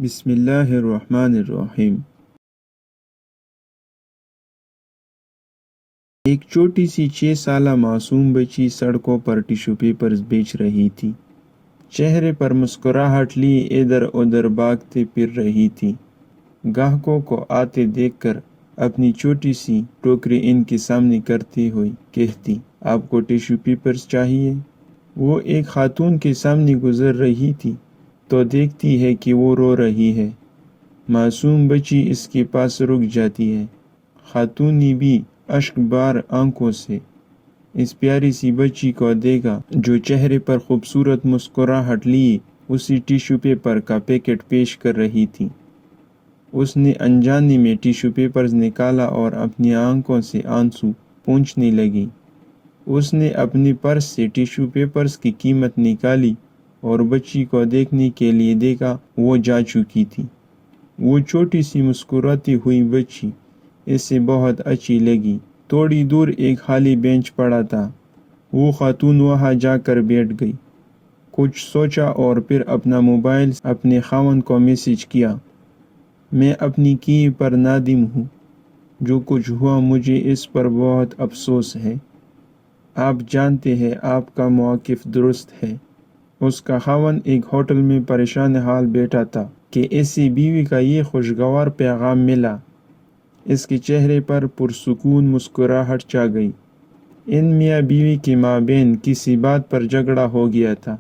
بسم اللہ الرحمن الرحیم۔ ایک چھوٹی سی 6 سالہ معصوم بچی سڑکوں پر ٹیشو پیپرز بیچ رہی تھی۔ چہرے پر مسکراہٹ لیے ادھر ادھر بھاگتے پھر رہی تھی۔ گاہکوں کو آتے دیکھ کر اپنی چھوٹی سی ٹوکری ان کے سامنے کرتی ہوئی کہتی، آپ کو ٹیشو پیپرز چاہیے؟ وہ ایک خاتون کے سامنے گزر رہی تھی تو دیکھتی ہے کہ وہ رو رہی ہے۔ معصوم بچی اس کے پاس رک جاتی ہے۔ خاتون نے بھی اشک بار آنکھوں سے اس پیاری سی بچی کو دیکھا جو چہرے پر خوبصورت مسکراہٹ لیے اسی ٹیشو پیپر کا پیکٹ پیش کر رہی تھی۔ اس نے انجانے میں ٹیشو پیپرز نکالا اور اپنی آنکھوں سے آنسو پونچھنے لگی۔ اس نے اپنے پرس سے ٹیشو پیپرز کی قیمت نکالی اور بچی کو دیکھنے کے لیے دیکھا، وہ جا چکی تھی۔ وہ چھوٹی سی مسکراتی ہوئی بچی اسے بہت اچھی لگی۔ تھوڑی دور ایک خالی بینچ پڑا تھا۔ وہ خاتون وہاں جا کر بیٹھ گئی، کچھ سوچا اور پھر اپنا موبائل اپنے خاوند کو میسج کیا، میں اپنی کیے پر نادم ہوں، جو کچھ ہوا مجھے اس پر بہت افسوس ہے۔ آپ جانتے ہیں آپ کا موقف درست ہے۔ اس کا خاوند ایک ہوٹل میں پریشان حال بیٹھا تھا کہ ایسی بیوی کا یہ خوشگوار پیغام ملا۔ اس کے چہرے پر پرسکون مسکراہٹ چھا گئی۔ ان میاں بیوی کے مابین کسی بات پر جھگڑا ہو گیا تھا۔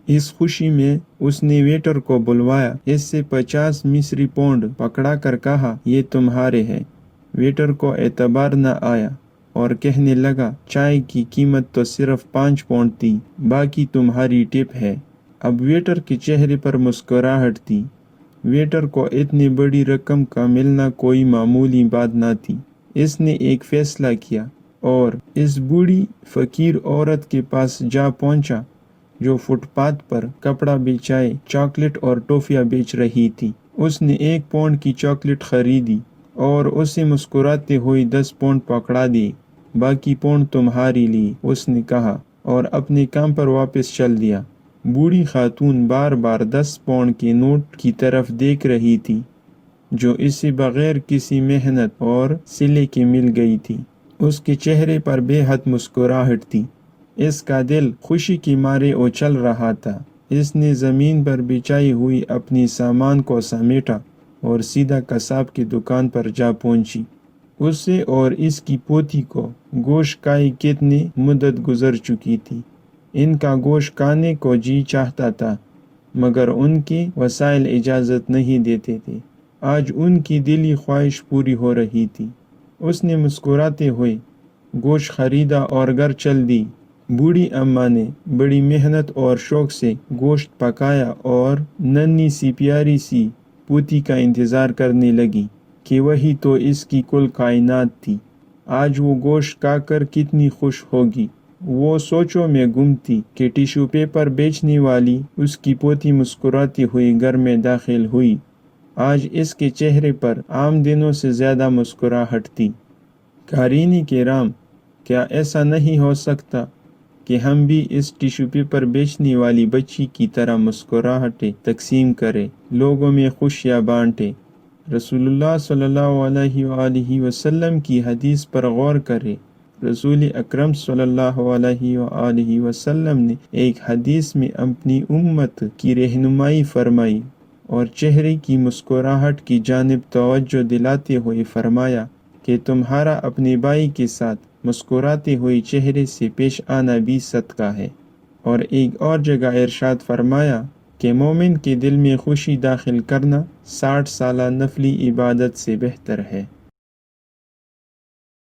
اس خوشی میں اس نے ویٹر کو بلوایا، اس سے 50 مصری پونڈ پکڑا کر کہا، یہ تمہارے ہیں۔ ویٹر کو اعتبار نہ آیا اور کہنے لگا، چائے کی قیمت تو صرف 5 پونڈ تھی، باقی تمہاری ٹپ ہے۔ اب ویٹر کے چہرے پر مسکراہٹ تھی۔ ویٹر کو اتنی بڑی رقم کا ملنا کوئی معمولی بات نہ تھی۔ اس نے ایک فیصلہ کیا اور اس بوڑھی فقیر عورت کے پاس جا پہنچا جو فٹ پاتھ پر کپڑا بچھائے چاکلیٹ اور ٹافیاں بیچ رہی تھی۔ اس نے 1 پونڈ کی چاکلیٹ خریدی اور اسے مسکراتے ہوئے 10 پونڈ پکڑا دی۔ باقی پونڈ تمہارے لیے، اس نے کہا اور اپنے کام پر واپس چل دیا۔ بوڑھی خاتون بار بار 10 پونڈ کے نوٹ کی طرف دیکھ رہی تھی جو اسے بغیر کسی محنت اور صلے کے مل گئی تھی۔ اس کے چہرے پر بے حد مسکراہٹ تھی۔ اس کا دل خوشی کے مارے اچھل رہا تھا۔ اس نے زمین پر بچھائی ہوئی اپنی سامان کو سمیٹا اور سیدھا قصاب کی دکان پر جا پہنچی۔ اسے اور اس کی پوتی کو گوشت کھائے کتنی مدت گزر چکی تھی۔ ان کا گوشت کھانے کو جی چاہتا تھا مگر ان کے وسائل اجازت نہیں دیتے تھے۔ آج ان کی دلی خواہش پوری ہو رہی تھی۔ اس نے مسکراتے ہوئے گوشت خریدا اور گھر چل دی۔ بوڑھی اماں نے بڑی محنت اور شوق سے گوشت پکایا اور ننھی سی پیاری سی پوتی کا انتظار کرنے لگی کہ وہی تو اس کی کل کائنات تھی۔ آج وہ گوشت کھا کر کتنی خوش ہوگی۔ وہ سوچوں میں گم تھی کہ ٹیشو پیپر بیچنے والی اس کی پوتی مسکراتی ہوئی گھر میں داخل ہوئی۔ آج اس کے چہرے پر عام دنوں سے زیادہ مسکراہٹ تھی۔ قارئین کرام، کیا ایسا نہیں ہو سکتا کہ ہم بھی اس ٹیشو پیپر بیچنے والی بچی کی طرح مسکراہٹیں تقسیم کریں، لوگوں میں خوشیاں بانٹیں؟ رسول اللہ صلی اللہ علیہ وآلہ وسلم کی حدیث پر غور کریں۔ رسول اکرم صلی اللہ علیہ وآلہ وسلم نے ایک حدیث میں اپنی امت کی رہنمائی فرمائی اور چہرے کی مسکراہٹ کی جانب توجہ دلاتے ہوئے فرمایا کہ تمہارا اپنے بھائی کے ساتھ مسکراتے ہوئے چہرے سے پیش آنا بھی صدقہ ہے۔ اور ایک اور جگہ ارشاد فرمایا کہ مومن کے دل میں خوشی داخل کرنا 60 سالہ نفلی عبادت سے بہتر ہے۔